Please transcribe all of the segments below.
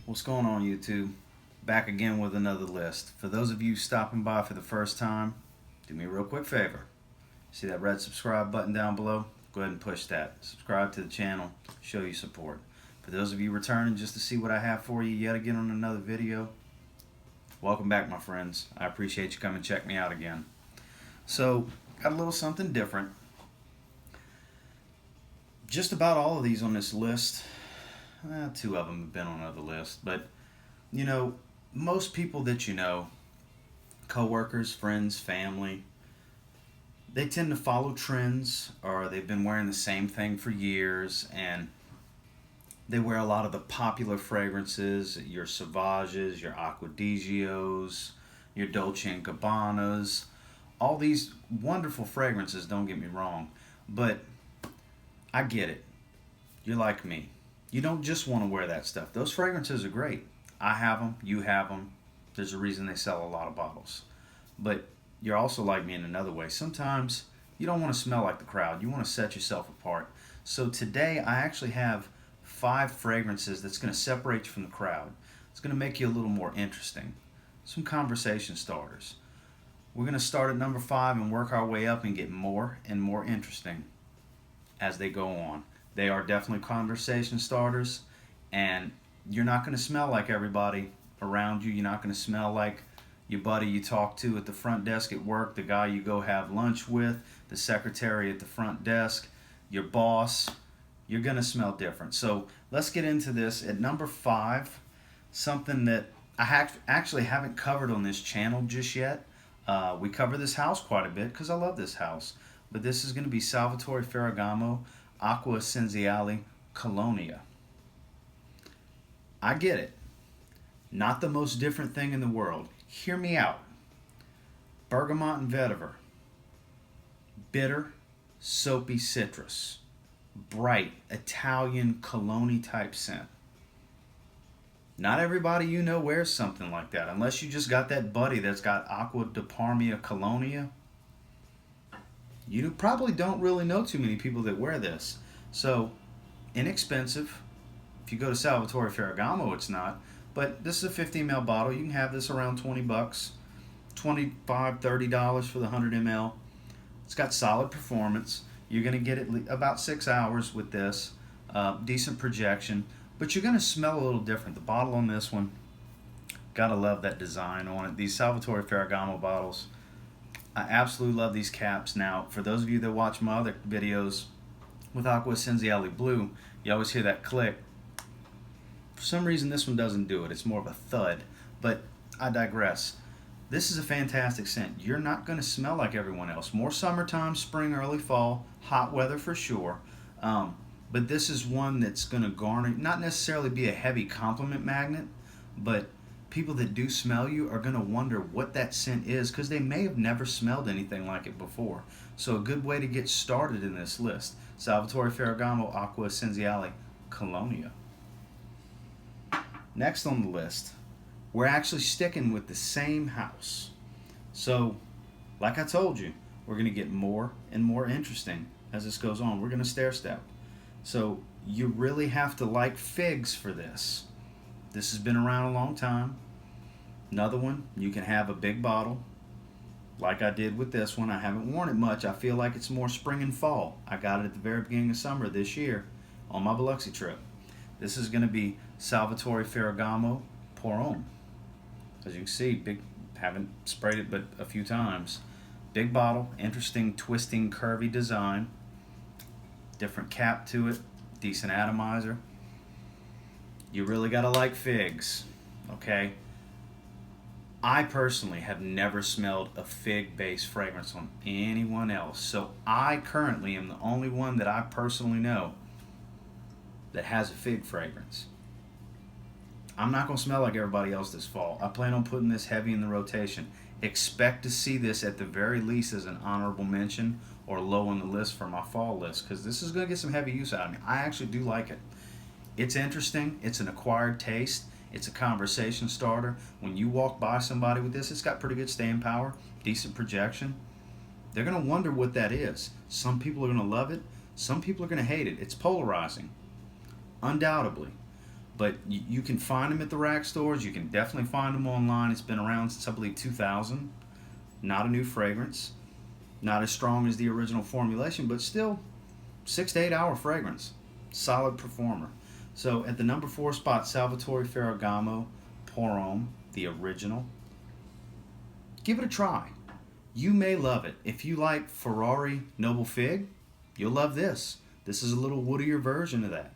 What's going on, YouTube? Back again with another list. For those of you stopping by for the first time, do me a real quick favor. See that red subscribe button down below? Go ahead and push that. Subscribe to the channel, show you support. For those of you returning just to see what I have for you yet again on another video, welcome back, my friends. I appreciate you coming to check me out again. So, got a little something different. Just about all of these on this list, two of them have been on other lists, but you know, most people that you know, co-workers, friends, family, they tend to follow trends, or they've been wearing the same thing for years, and they wear a lot of the popular fragrances, your Sauvages, your Acqua, your Dolce & Gabbanas, all these wonderful fragrances, don't get me wrong, but I get it. You're like me. You don't just want to wear that stuff. Those fragrances are great. I have them. You have them. There's a reason they sell a lot of bottles. But you're also like me in another way. Sometimes you don't want to smell like the crowd. You want to set yourself apart. So today I actually have 5 fragrances that's going to separate you from the crowd. It's going to make you a little more interesting. Some conversation starters. We're going to start at number 5 and work our way up and get more and more interesting as they go on. They are definitely conversation starters, and you're not going to smell like everybody around you. You're not going to smell like your buddy you talk to at the front desk at work, the guy you go have lunch with, the secretary at the front desk, your boss. You're going to smell different. So let's get into this. At number 5, something that I actually haven't covered on this channel just yet. We cover this house quite a bit because I love this house. But this is going to be Salvatore Ferragamo ACQUA ESSENZIALE COLONIA. I get it. Not the most different thing in the world. Hear me out. Bergamot and vetiver. Bitter, soapy citrus. Bright, Italian cologne type scent. Not everybody you know wears something like that. Unless you just got that buddy that's got Acqua di Parma Colonia. You probably don't really know too many people that wear this. So, inexpensive. If you go to Salvatore Ferragamo, it's not. But this is a 15 ml bottle. You can have this around 20 bucks. $25, $30 for the 100 ml. It's got solid performance. You're going to get about 6 hours with this. Decent projection. But you're going to smell a little different. The bottle on this one, gotta love that design on it. These Salvatore Ferragamo bottles, I absolutely love these caps. Now, for those of you that watch my other videos with ACQUA ESSENZIALE Blue, you always hear that click. For some reason, this one doesn't do it. It's more of a thud, but I digress. This is a fantastic scent. You're not going to smell like everyone else. More summertime, spring, early fall, hot weather for sure. But this is one that's going to garner, not necessarily be a heavy compliment magnet, but people that do smell you are going to wonder what that scent is because they may have never smelled anything like it before. So a good way to get started in this list, Salvatore Ferragamo ACQUA ESSENZIALE COLONIA. Next on the list, we're actually sticking with the same house. So, like I told you, we're going to get more and more interesting as this goes on. We're going to stair step. So you really have to like figs for this. This has been around a long time. Another one, you can have a big bottle like I did with this one. I haven't worn it much. I feel like it's more spring and fall. I got it at the very beginning of summer this year on my Biloxi trip. This is going to be Salvatore Ferragamo Homme. As you can see, big, haven't sprayed it but a few times. Big bottle, interesting twisting curvy design. Different cap to it, decent atomizer. You really gotta like figs, okay? I personally have never smelled a fig-based fragrance on anyone else, so I currently am the only one that I personally know that has a fig fragrance. I'm not gonna smell like everybody else this fall. I plan on putting this heavy in the rotation. Expect to see this at the very least as an honorable mention or low on the list for my fall list because this is going to get some heavy use out of me. I actually do like it. It's interesting. It's an acquired taste. It's a conversation starter. When you walk by somebody with this, it's got pretty good staying power, decent projection. They're going to wonder what that is. Some people are going to love it. Some people are going to hate it. It's polarizing, undoubtedly. But you can find them at the rack stores. You can definitely find them online. It's been around since, I believe, 2000. Not a new fragrance. Not as strong as the original formulation, but still 6 to 8 hour fragrance. Solid performer. So at the number 4 spot, Salvatore Ferragamo Homme, the original. Give it a try. You may love it. If you like Ferrari Noble Fig, you'll love this. This is a little woodier version of that.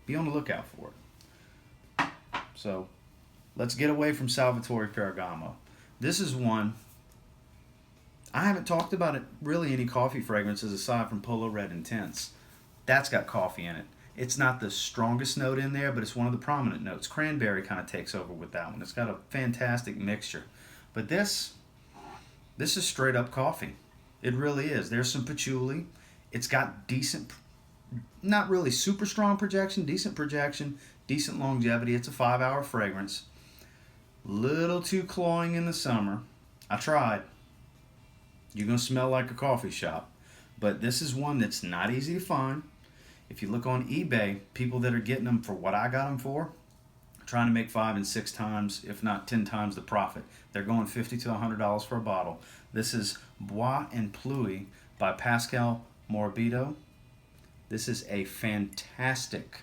Be on the lookout for it. So let's get away from Salvatore Ferragamo. This is one, I haven't talked about it really any coffee fragrances aside from Polo Red Intense. That's got coffee in it. It's not the strongest note in there, but it's one of the prominent notes. Cranberry kind of takes over with that one. It's got a fantastic mixture. But this is straight up coffee. It really is. There's some patchouli. It's got decent, not really super strong projection, decent longevity. It's a 5-hour fragrance. Little too cloying in the summer. I tried. You're going to smell like a coffee shop. But this is one that's not easy to find. If you look on eBay, people that are getting them for what I got them for, trying to make 5 and 6 times, if not 10 times the profit. They're going $50 to $100 for a bottle. This is Bois and PLUIE by PASCAL MORABITO. This is a fantastic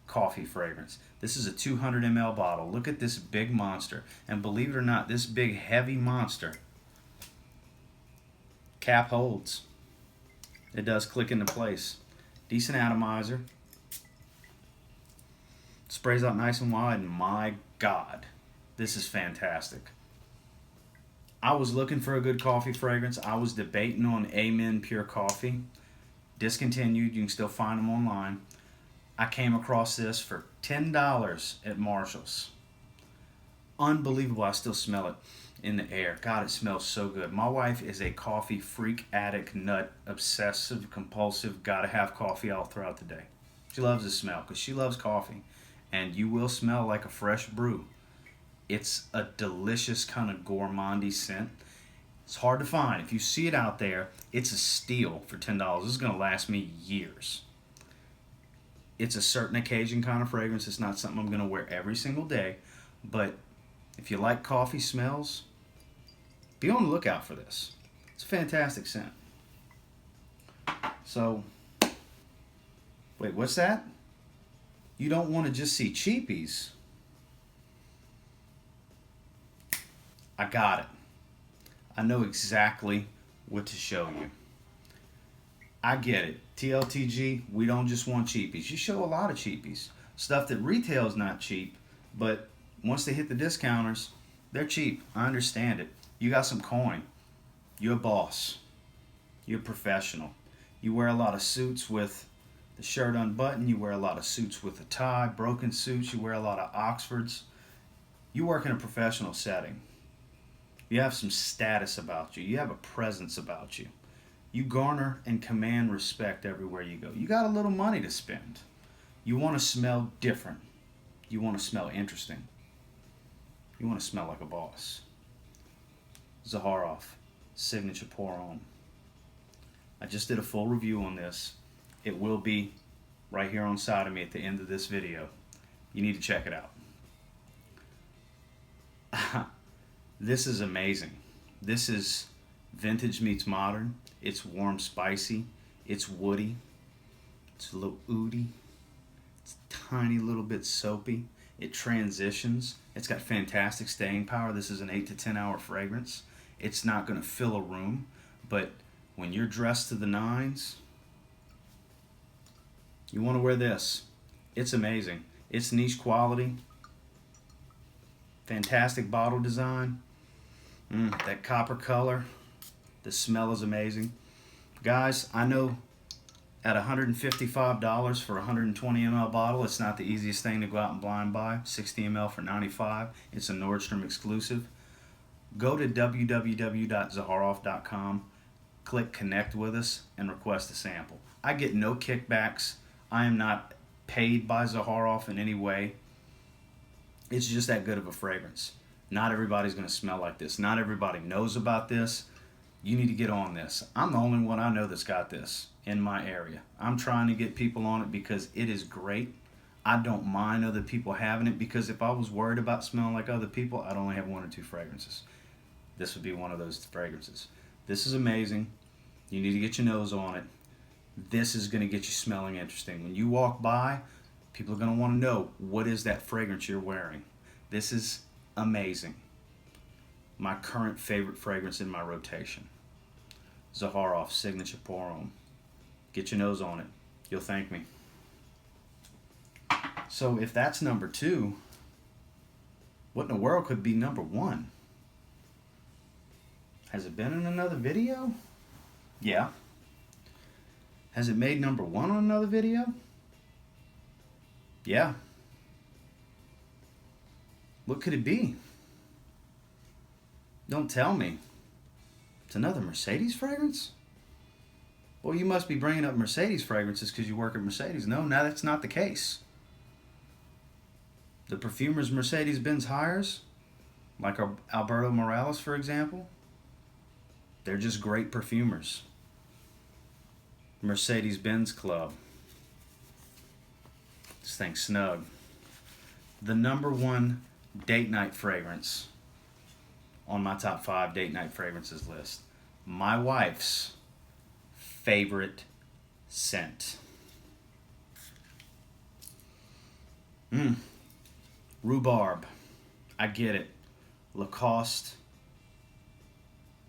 coffee fragrance. This is a 200 ml bottle. Look at this big monster. And believe it or not, this big heavy monster cap holds. It does click into place. Decent atomizer. Sprays out nice and wide, and my God, this is fantastic. I was looking for a good coffee fragrance. I was debating on Amen Pure Coffee. Discontinued. You can still find them online. I came across this for $10 at Marshall's. Unbelievable. I still smell it in the air. God, it smells so good. My wife is a coffee freak, addict, nut, obsessive, compulsive, gotta have coffee all throughout the day. She loves the smell because she loves coffee. And you will smell like a fresh brew. It's a delicious kind of gourmandy scent. It's hard to find. If you see it out there, it's a steal for $10. This is going to last me years. It's a certain occasion kind of fragrance. It's not something I'm going to wear every single day. But if you like coffee smells, be on the lookout for this. It's a fantastic scent. So, wait, what's that? You don't want to just see cheapies. I got it. I know exactly what to show you. I get it. TLTG, we don't just want cheapies. You show a lot of cheapies. Stuff that retail's not cheap, but once they hit the discounters, they're cheap. I understand it. You got some coin. You're a boss. You're a professional. You wear a lot of suits with the shirt unbuttoned. You wear a lot of suits with a tie, broken suits. You wear a lot of Oxfords. You work in a professional setting. You have some status about you. You have a presence about you. You garner and command respect everywhere you go. You got a little money to spend. You want to smell different. You want to smell interesting. You want to smell like a boss. Zaharoff, Signature Pour Homme. I just did a full review on this. It will be right here on side of me at the end of this video. You need to check it out. This is amazing. This is vintage meets modern. It's warm, spicy. It's woody. It's a little oody. It's a tiny little bit soapy. It transitions. It's got fantastic staying power. This is an 8 to 10 hour fragrance. It's not going to fill a room, but when you're dressed to the nines, you want to wear this. It's amazing. It's niche quality. Fantastic bottle design. That copper color. The smell is amazing. Guys, I know at $155 for a 120 ml bottle, it's not the easiest thing to go out and blind buy. 60 ml for $95. It's a Nordstrom exclusive. Go to www.zaharoff.com, click connect with us, and request a sample. I get no kickbacks. I am not paid by Zaharoff in any way. It's just that good of a fragrance. Not everybody's going to smell like this. Not everybody knows about this. You need to get on this. I'm the only one I know that's got this in my area. I'm trying to get people on it because it is great. I don't mind other people having it, because if I was worried about smelling like other people, I'd only have 1 or 2 fragrances. This would be one of those fragrances. This is amazing. You need to get your nose on it. This is going to get you smelling interesting. When you walk by, people are going to want to know, what is that fragrance you're wearing? This is amazing. My current favorite fragrance in my rotation. Zaharoff Signature Pour Homme. Get your nose on it. You'll thank me. So if that's number 2, what in the world could be number 1? Has it been in another video? Yeah. Has it made number 1 on another video? Yeah. What could it be? Don't tell me. It's another Mercedes fragrance? Well, you must be bringing up Mercedes fragrances because you work at Mercedes. No, that's not the case. The perfumers MERCEDES-BENZ hires, like Alberto Morales, for example, they're just great perfumers. Mercedes-Benz Club. This thing's snug. The number 1 date night fragrance on my top 5 date night fragrances list. My wife's favorite scent. Rhubarb. I get it. Lacoste.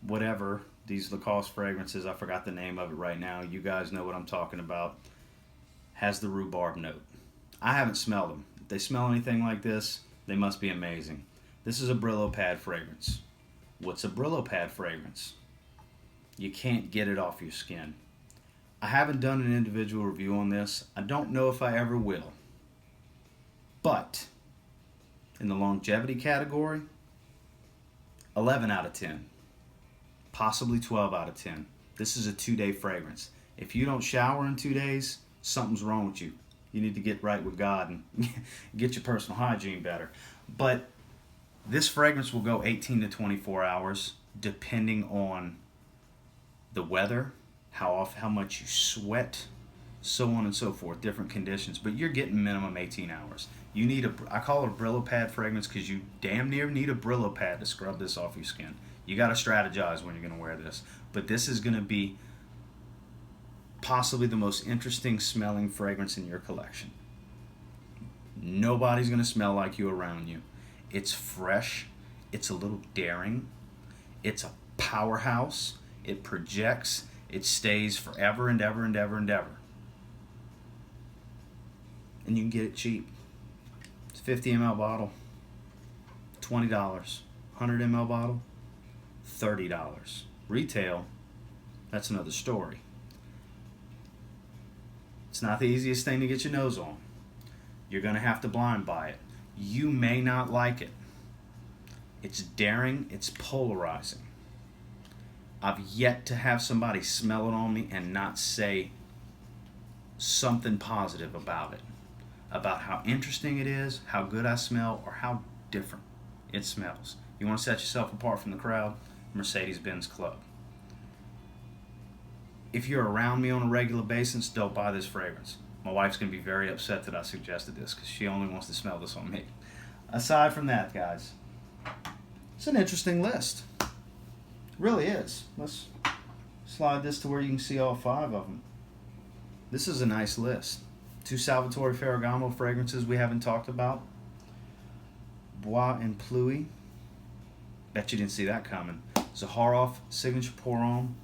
Whatever. These Lacoste fragrances, I forgot the name of it right now. You guys know what I'm talking about. Has the rhubarb note. I haven't smelled them. If they smell anything like this, they must be amazing. This is a Brillo pad fragrance. What's a Brillo pad fragrance? You can't get it off your skin. I haven't done an individual review on this. I don't know if I ever will. But in the longevity category, 11 out of 10. Possibly 12 out of 10. This is a 2-day fragrance. If you don't shower in 2 days, something's wrong with you. You need to get right with God and get your personal hygiene better. But this fragrance will go 18 to 24 hours depending on the weather, how much you sweat, so on and so forth, different conditions. But you're getting minimum 18 hours. You need I call it a Brillo pad fragrance because you damn near need a Brillo pad to scrub this off your skin. You got to strategize when you're going to wear this. But this is going to be possibly the most interesting smelling fragrance in your collection. Nobody's going to smell like you around you. It's fresh. It's a little daring. It's a powerhouse. It projects. It stays forever and ever and ever and ever. And you can get it cheap. It's a 50 ml bottle, $20. 100 ml bottle, $30. Retail, that's another story. It's not the easiest thing to get your nose on. You're going to have to blind buy it. You may not like it. It's daring, it's polarizing. I've yet to have somebody smell it on me and not say something positive about it. About how interesting it is, how good I smell, or how different it smells. You want to set yourself apart from the crowd? Mercedes-Benz Club. If you're around me on a regular basis, don't buy this fragrance. My wife's going to be very upset that I suggested this because she only wants to smell this on me. Aside from that, guys, it's an interesting list. It really is. Let's slide this to where you can see all 5 of them. This is a nice list. 2 Salvatore Ferragamo fragrances we haven't talked about. BOIS and PLUIE. Bet you didn't see that coming. Zaharoff Signature Pour Homme.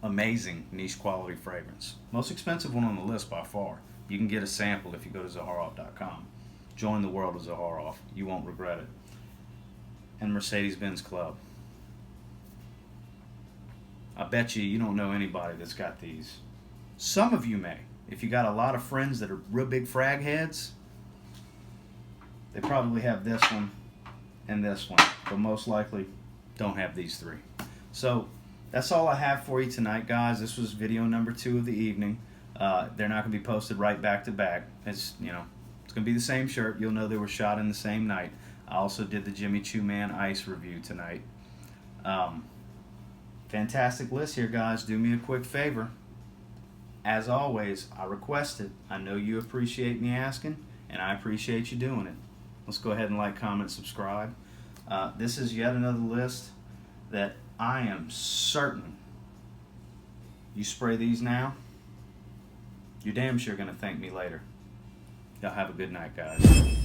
Amazing niche quality fragrance. Most expensive one on the list by far. You can get a sample if you go to Zaharoff.com. Join the world of Zaharoff. You won't regret it. And Mercedes-Benz Club. I bet you don't know anybody that's got these. Some of you may. If you got a lot of friends that are real big frag heads, they probably have this one and this one, but most likely don't have these 3. So that's all I have for you tonight, guys. This was video number 2 of the evening. They're not going to be posted right back to back. It's going to be the same shirt. You'll know they were shot in the same night. I also did the Jimmy Choo Man Ice review tonight. Fantastic list here, guys. Do me a quick favor. as always, I request it. I know you appreciate me asking, and I appreciate you doing it. Let's go ahead and like, comment, subscribe. This is yet another list that I am certain you spray these now, you're damn sure going to thank me later. Y'all have a good night, guys.